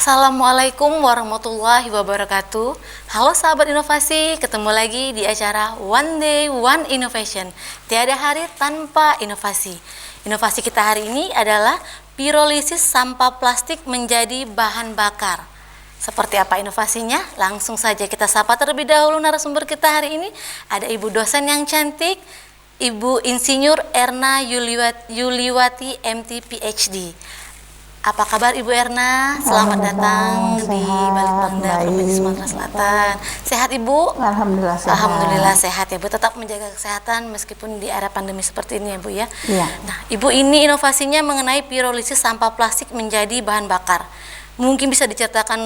Assalamualaikum warahmatullahi wabarakatuh. Halo sahabat inovasi, ketemu lagi di acara One Day One Innovation. Tiada hari tanpa inovasi. Inovasi kita hari ini adalah pirolisis sampah plastik menjadi bahan bakar. Seperti apa inovasinya? Langsung saja kita sapa terlebih dahulu narasumber kita hari ini. Ada ibu dosen yang cantik, Ibu Insinyur Erna Yuliwati MT PhD. Apa kabar Ibu Erna? Selamat datang sehat, di Balikbangda, Provinsi Sumatera Selatan. Sehat Ibu? Alhamdulillah sehat. Alhamdulillah sehat ya Bu. Tetap menjaga kesehatan meskipun di era pandemi seperti ini ya Bu ya. Iya. Nah Ibu, ini inovasinya mengenai pirolisis sampah plastik menjadi bahan bakar. Mungkin bisa diceritakan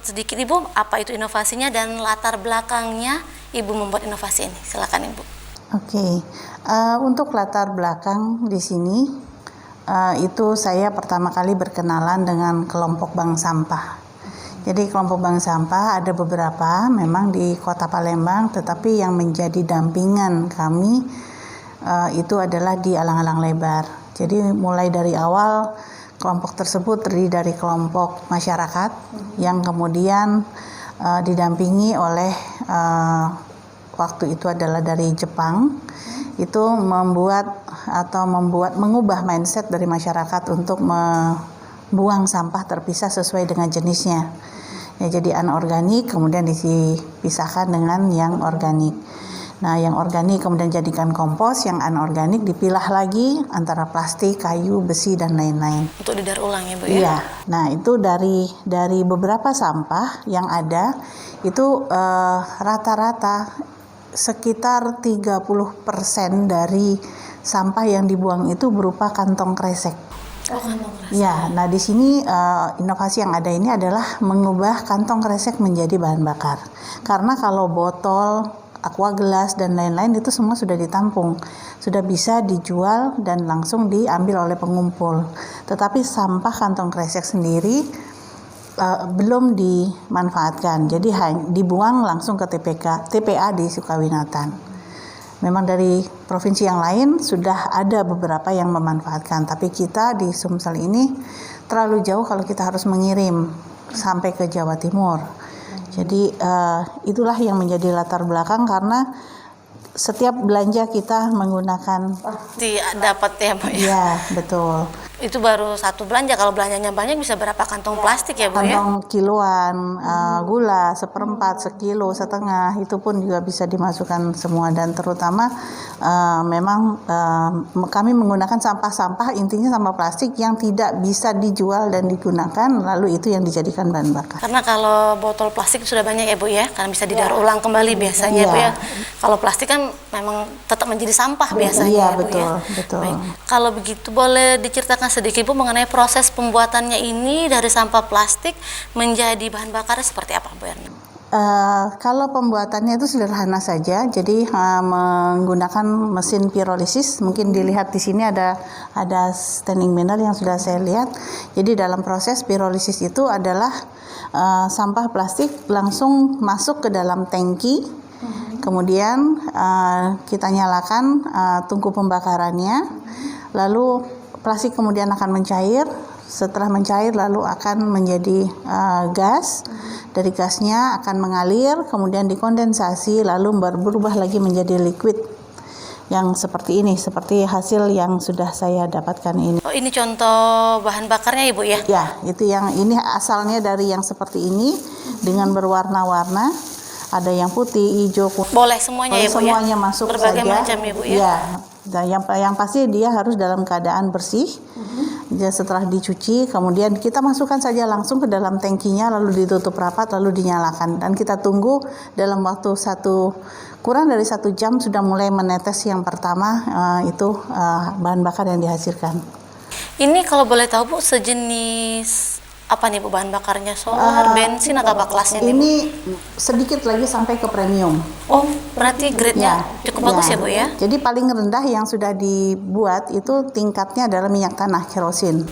sedikit Ibu apa itu inovasinya dan latar belakangnya Ibu membuat inovasi ini. Silakan Ibu. Oke. Untuk latar belakang di sini itu saya pertama kali berkenalan dengan kelompok bank sampah. Jadi kelompok bank sampah ada beberapa memang di Kota Palembang, tetapi yang menjadi dampingan kami itu adalah di Alang-Alang Lebar. Jadi mulai dari awal kelompok tersebut terdiri dari kelompok masyarakat yang kemudian didampingi oleh waktu itu adalah dari Jepang. Itu mengubah mindset dari masyarakat untuk membuang sampah terpisah sesuai dengan jenisnya. Ya, jadi anorganik kemudian dipisahkan dengan yang organik. Nah, yang organik kemudian jadikan kompos, yang anorganik dipilah lagi antara plastik, kayu, besi dan lain-lain. Untuk didaur ulang ya Bu ya? Iya. Nah, itu dari beberapa sampah yang ada itu rata-rata sekitar 30% dari sampah yang dibuang itu berupa kantong kresek. Oh, kantong kresek. Ya, nah di sini inovasi yang ada ini adalah mengubah kantong kresek menjadi bahan bakar. Karena kalau botol, aqua gelas dan lain-lain itu semua sudah ditampung, sudah bisa dijual dan langsung diambil oleh pengumpul. Tetapi sampah kantong kresek sendiri belum dimanfaatkan, jadi dibuang langsung ke TPA di Sukawinatan. Memang dari provinsi yang lain sudah ada beberapa yang memanfaatkan, tapi kita di Sumsel ini terlalu jauh kalau kita harus mengirim sampai ke Jawa Timur. Jadi itulah yang menjadi latar belakang, karena setiap belanja kita menggunakan dapat ya Bu ya? Iya, betul. Itu baru satu belanja, kalau belanjanya banyak bisa berapa kantong plastik ya Bu ya? Kantong kiloan, gula, 1/4, sekilo, setengah, itu pun juga bisa dimasukkan semua. Dan terutama memang kami menggunakan sampah-sampah, intinya sampah plastik yang tidak bisa dijual dan digunakan, lalu itu yang dijadikan bahan bakar. Karena kalau botol plastik sudah banyak ya Bu ya, karena bisa didaur ulang kembali biasanya Bu ya. Kalau plastik kan memang tetap menjadi sampah biasanya Iya, ya Bu betul, ya. betul. Baik. Kalau begitu boleh diceritakan sedikit Bu mengenai proses pembuatannya ini dari sampah plastik menjadi bahan bakar seperti apa Bu Erna? Kalau pembuatannya itu sederhana saja, jadi menggunakan mesin pirolisis. Mungkin dilihat di sini ada standing banner yang sudah saya lihat. Jadi dalam proses pirolisis itu adalah sampah plastik langsung masuk ke dalam tangki, kemudian kita nyalakan tungku pembakarannya, lalu plastik kemudian akan mencair. Setelah mencair lalu akan menjadi gas. Dari gasnya akan mengalir, kemudian dikondensasi, lalu berubah lagi menjadi liquid yang seperti ini, seperti hasil yang sudah saya dapatkan ini. Oh, ini contoh bahan bakarnya Ibu ya? Ya, itu yang ini asalnya dari yang seperti ini dengan berwarna-warna. Ada yang putih, hijau, kuning. Boleh semuanya ya Bu ya? Semuanya masuk berbagai saja. Macam ya Bu ya? Ya. Dan yang pasti dia harus dalam keadaan bersih. Jadi setelah dicuci, kemudian kita masukkan saja langsung ke dalam tangkinya, lalu ditutup rapat, lalu dinyalakan. Dan kita tunggu dalam waktu kurang dari 1 jam sudah mulai menetes yang pertama, itu bahan bakar yang dihasilkan. Ini kalau boleh tahu Bu, sejenis apa nih Bu bahan bakarnya? Solar, bensin atau apa kelasnya nih Bu? Ini sedikit lagi sampai ke premium. Oh, berarti grade-nya cukup bagus ya Bu ya? Jadi paling rendah yang sudah dibuat itu tingkatnya adalah minyak tanah, kerosin.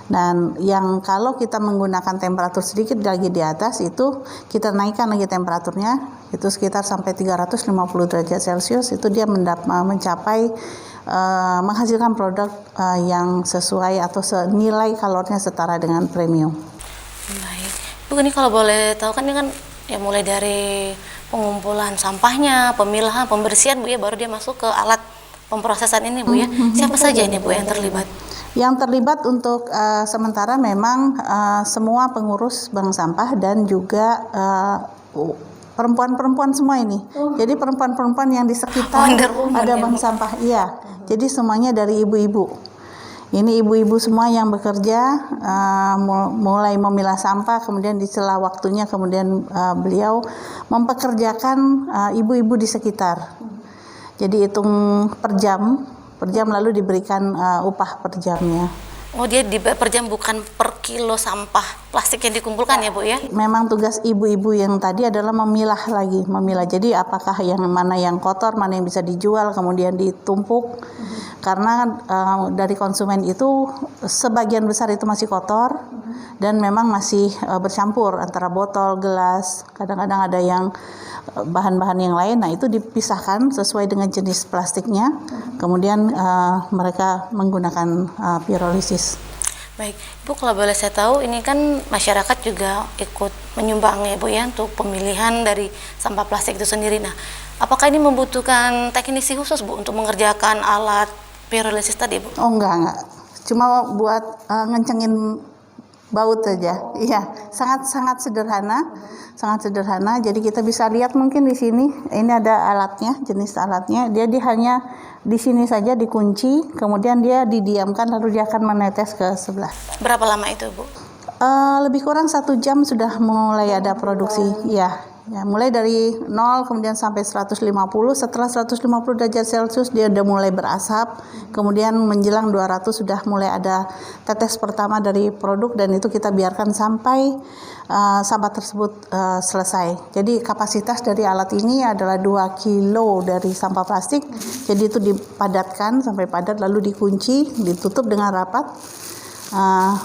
Dan yang kalau kita menggunakan temperatur sedikit lagi di atas, itu kita naikkan lagi temperaturnya, itu sekitar sampai 350 derajat Celcius, itu dia mencapai menghasilkan produk yang sesuai atau senilai kalorinya setara dengan premium. Bu, ini kalau boleh tahu kan ini kan ya mulai dari pengumpulan sampahnya, pemilahan, pembersihan Bu ya, baru dia masuk ke alat pemprosesan ini Bu ya. Siapa saja ini Bu yang terlibat? Yang terlibat untuk sementara memang semua pengurus bank sampah dan juga perempuan-perempuan semua ini. Jadi perempuan-perempuan yang di sekitar Wonder Woman ada ya, bank Bu. sampah. Iya. Jadi semuanya dari ibu-ibu. Ini ibu-ibu semua yang bekerja mulai memilah sampah, kemudian di sela waktunya kemudian beliau mempekerjakan ibu-ibu di sekitar. Jadi hitung per jam lalu diberikan upah per jamnya. Oh, dia per jam bukan per kilo sampah plastik yang dikumpulkan ya Bu ya? Memang tugas ibu-ibu yang tadi adalah memilah. Jadi apakah yang mana yang kotor, mana yang bisa dijual, kemudian ditumpuk. Karena dari konsumen itu sebagian besar itu masih kotor dan memang masih bercampur antara botol, gelas, kadang-kadang ada yang bahan-bahan yang lain. Nah, itu dipisahkan sesuai dengan jenis plastiknya. Kemudian mereka menggunakan pirolisis. Baik, Bu, kalau boleh saya tahu, ini kan masyarakat juga ikut menyumbang ya Bu ya untuk pemilihan dari sampah plastik itu sendiri. Nah, apakah ini membutuhkan teknisi khusus Bu untuk mengerjakan alat pirolisis tadi Bu? Oh, enggak. Cuma buat ngencengin baut aja. Iya, sangat sederhana. Sangat sederhana. Jadi kita bisa lihat mungkin di sini, ini ada alatnya, jenis alatnya. Dia hanya di sini saja dikunci, kemudian dia didiamkan lalu dia akan menetes ke sebelah. Berapa lama itu Bu? Lebih kurang 1 jam sudah mulai ada produksi. Ya, mulai dari 0 kemudian sampai 150. Setelah 150 derajat Celcius dia udah mulai berasap. Kemudian menjelang 200 sudah mulai ada tetes pertama dari produk, dan itu kita biarkan sampai sampah tersebut selesai. Jadi kapasitas dari alat ini adalah 2 kilo dari sampah plastik. Jadi itu dipadatkan sampai padat, lalu dikunci, ditutup dengan rapat,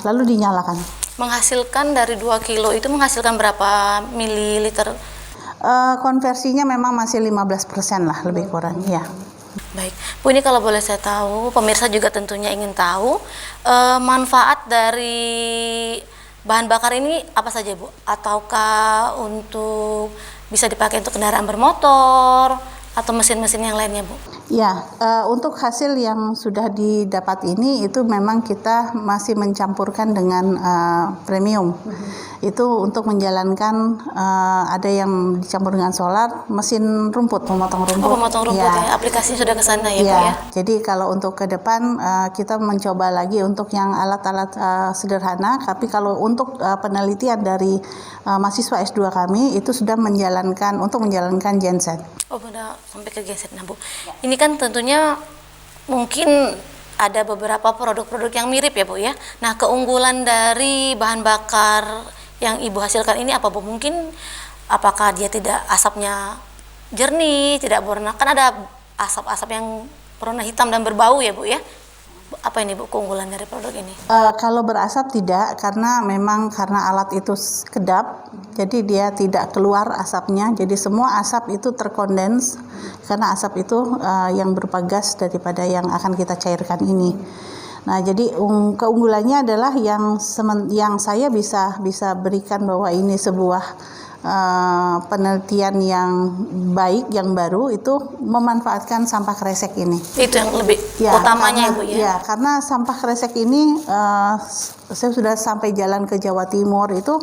lalu dinyalakan. Menghasilkan dari 2 kilo itu menghasilkan berapa mililiter? Konversinya memang masih 15% lah lebih kurang ya. Baik, Bu, ini kalau boleh saya tahu, pemirsa juga tentunya ingin tahu manfaat dari bahan bakar ini apa saja Bu? Ataukah untuk bisa dipakai untuk kendaraan bermotor atau mesin-mesin yang lainnya Bu? Ya, untuk hasil yang sudah didapat ini itu memang kita masih mencampurkan dengan premium. Itu untuk menjalankan ada yang dicampur dengan solar, mesin rumput, pemotong rumput. Oh, pemotong rumput ya. Aplikasinya sudah ke sana ya Bu ya. Jadi kalau untuk ke depan kita mencoba lagi untuk yang alat-alat sederhana, tapi kalau untuk penelitian dari mahasiswa S2 kami itu sudah menjalankan genset. Oh, benar, sampai ke genset. Nah Bu, ini kan tentunya mungkin ada beberapa produk-produk yang mirip ya Bu ya. Nah, keunggulan dari bahan bakar yang Ibu hasilkan ini apa Bu? Mungkin apakah dia tidak, asapnya jernih, tidak berwarna, kan ada asap-asap yang berwarna hitam dan berbau ya Bu ya. Apa ini Bu keunggulan dari produk ini? Kalau berasap tidak, karena alat itu kedap, jadi dia tidak keluar asapnya. Jadi semua asap itu terkondens karena asap itu yang berupa gas daripada yang akan kita cairkan ini. Nah, jadi keunggulannya adalah yang saya bisa berikan bahwa ini sebuah penelitian yang baik, yang baru, itu memanfaatkan sampah kresek ini. Itu yang lebih utamanya karena, Ibu ya. Ya, karena sampah kresek ini saya sudah sampai jalan ke Jawa Timur, itu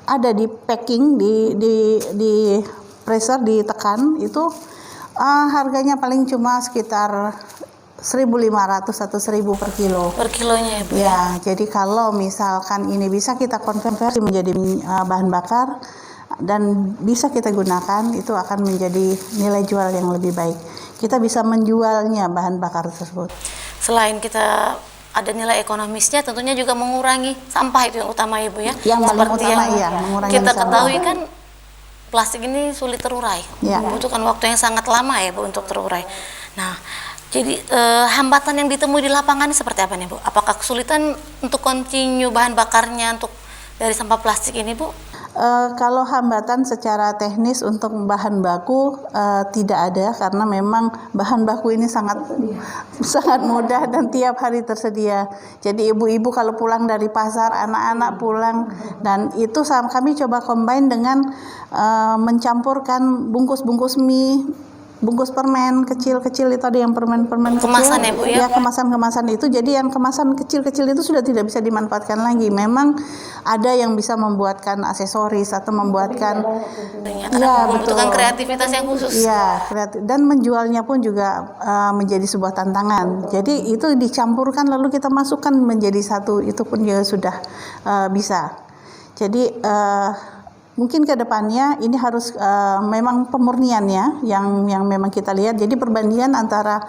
ada di packing, di pressure, ditekan, itu harganya paling cuma sekitar 1.500 atau 1.000 per kilo. Per kilonya ya Bu. Ya, jadi kalau misalkan ini bisa kita konversi menjadi bahan bakar dan bisa kita gunakan, itu akan menjadi nilai jual yang lebih baik. Kita bisa menjualnya bahan bakar tersebut. Selain kita ada nilai ekonomisnya, tentunya juga mengurangi sampah, itu yang utama Ibu ya. Yang paling Seperti utama yang mengurangi kita sampah. ketahui kan plastik ini sulit terurai, membutuhkan waktu yang sangat lama ya Bu untuk terurai. Nah, jadi hambatan yang ditemui di lapangan seperti apa nih Bu? Apakah kesulitan untuk continue bahan bakarnya untuk dari sampah plastik ini Bu? Kalau hambatan secara teknis untuk bahan baku tidak ada, karena memang bahan baku ini sangat sangat mudah dan tiap hari tersedia. Jadi ibu-ibu kalau pulang dari pasar, anak-anak pulang, dan itu kami coba combine dengan mencampurkan bungkus-bungkus mie, bungkus permen kecil-kecil, itu ada yang permen-permen Kemasan kecil, ya, Bu, ya? ya kemasan-kemasan itu. Jadi yang kemasan kecil-kecil itu sudah tidak bisa dimanfaatkan lagi. Memang ada yang bisa membuatkan aksesoris atau membuatkan Karena membutuhkan kreativitas yang khusus. Iya, kreatif, dan menjualnya pun juga menjadi sebuah tantangan. Jadi itu dicampurkan lalu kita masukkan menjadi satu, itu pun juga sudah bisa. Jadi mungkin ke depannya ini harus memang pemurniannya yang memang kita lihat. Jadi perbandingan antara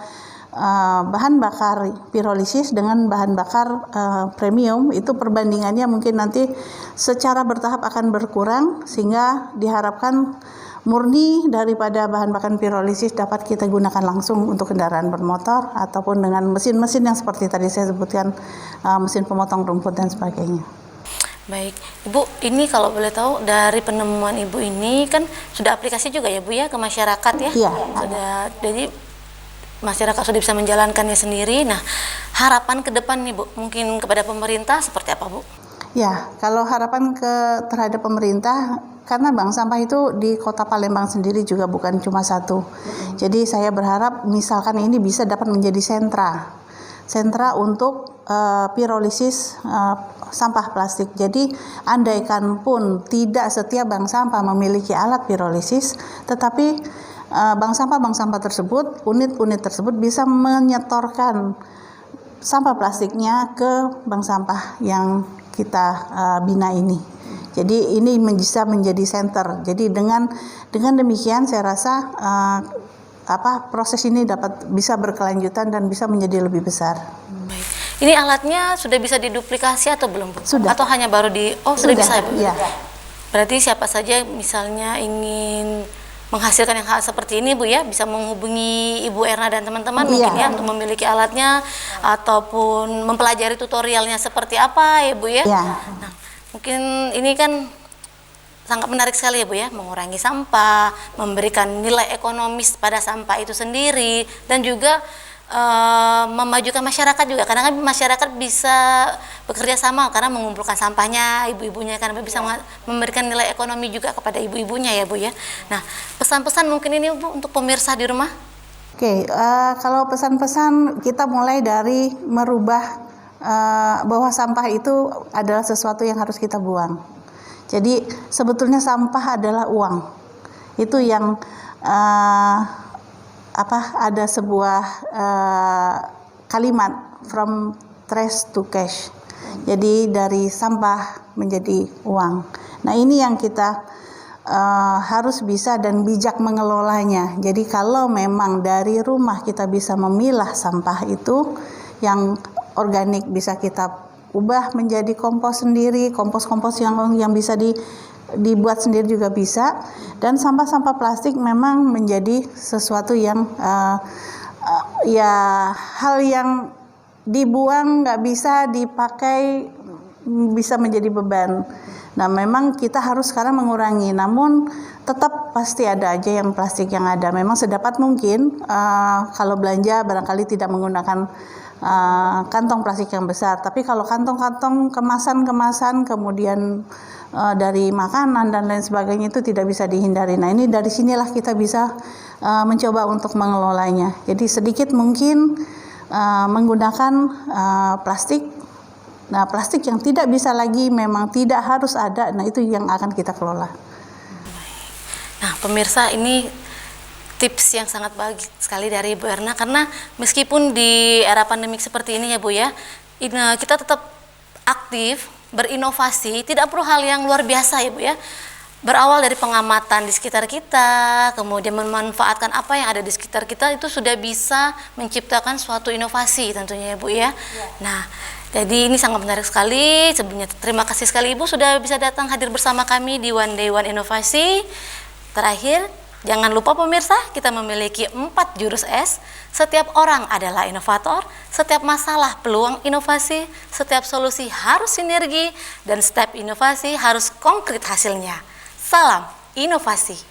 bahan bakar pirolisis dengan bahan bakar premium, itu perbandingannya mungkin nanti secara bertahap akan berkurang, sehingga diharapkan murni daripada bahan bakar pirolisis dapat kita gunakan langsung untuk kendaraan bermotor ataupun dengan mesin-mesin yang seperti tadi saya sebutkan, mesin pemotong rumput dan sebagainya. Baik, Ibu, ini kalau boleh tahu dari penemuan Ibu ini kan sudah aplikasi juga ya Bu ya ke masyarakat ya? Iya. Sudah, jadi masyarakat sudah bisa menjalankannya sendiri. Nah, harapan ke depan nih Bu, mungkin kepada pemerintah seperti apa Bu? Ya, kalau harapan terhadap pemerintah, karena bank sampah itu di Kota Palembang sendiri juga bukan cuma satu. Jadi saya berharap misalkan ini bisa dapat menjadi sentra untuk pirolisis sampah plastik. Jadi andaikan pun tidak setiap bank sampah memiliki alat pirolisis, tetapi bank sampah tersebut, unit-unit tersebut bisa menyetorkan sampah plastiknya ke bank sampah yang kita bina ini. Jadi ini bisa menjadi center. Jadi dengan demikian saya rasa proses ini bisa berkelanjutan dan bisa menjadi lebih besar. Baik. Ini alatnya sudah bisa diduplikasi atau belum Bu? Sudah. Atau hanya baru sudah bisa ya Bu? Iya. Berarti siapa saja misalnya ingin menghasilkan yang hal seperti ini Bu ya, bisa menghubungi Ibu Erna dan teman-teman mungkin ya untuk memiliki alatnya ataupun mempelajari tutorialnya seperti apa ya Bu ya. Nah, mungkin ini kan sangat menarik sekali ya Bu ya, mengurangi sampah, memberikan nilai ekonomis pada sampah itu sendiri, dan juga memajukan masyarakat juga, karena kan masyarakat bisa bekerja sama karena mengumpulkan sampahnya ibu-ibunya, karena bisa memberikan nilai ekonomi juga kepada ibu-ibunya ya Bu ya. Nah, pesan-pesan mungkin ini Bu untuk pemirsa di rumah. Oke, kalau pesan-pesan kita mulai dari merubah bahwa sampah itu adalah sesuatu yang harus kita buang. Jadi sebetulnya sampah adalah uang. Itu yang ada sebuah kalimat from trash to cash. Jadi dari sampah menjadi uang. Nah, ini yang kita harus bisa dan bijak mengelolanya. Jadi kalau memang dari rumah kita bisa memilah sampah itu yang organik, bisa kita ubah menjadi kompos sendiri, kompos-kompos yang bisa dibuat sendiri juga bisa. Dan sampah-sampah plastik memang menjadi sesuatu yang hal yang dibuang nggak bisa dipakai, bisa menjadi beban. Nah, memang kita harus sekarang mengurangi, namun tetap pasti ada aja yang plastik yang ada. Memang sedapat mungkin kalau belanja barangkali tidak menggunakan kantong plastik yang besar, tapi kalau kantong-kantong kemasan-kemasan kemudian dari makanan dan lain sebagainya itu tidak bisa dihindari. Nah, ini dari sinilah kita bisa mencoba untuk mengelolanya. Jadi sedikit mungkin menggunakan plastik. Nah, plastik yang tidak bisa lagi memang tidak harus ada. Nah, itu yang akan kita kelola. Nah, pemirsa, ini tips yang sangat bagus sekali dari Ibu Erna, karena meskipun di era pandemik seperti ini ya Bu ya, kita tetap aktif, berinovasi, tidak perlu hal yang luar biasa ya Bu ya. Berawal dari pengamatan di sekitar kita, kemudian memanfaatkan apa yang ada di sekitar kita, itu sudah bisa menciptakan suatu inovasi tentunya ya Bu ya. Nah, jadi ini sangat menarik sekali. Sebelumnya terima kasih sekali Ibu sudah bisa datang hadir bersama kami di One Day One Inovasi. Terakhir, Jangan lupa pemirsa, kita memiliki 4 jurus S. Setiap orang adalah inovator, setiap masalah peluang inovasi, setiap solusi harus sinergi, dan setiap inovasi harus konkret hasilnya. Salam inovasi.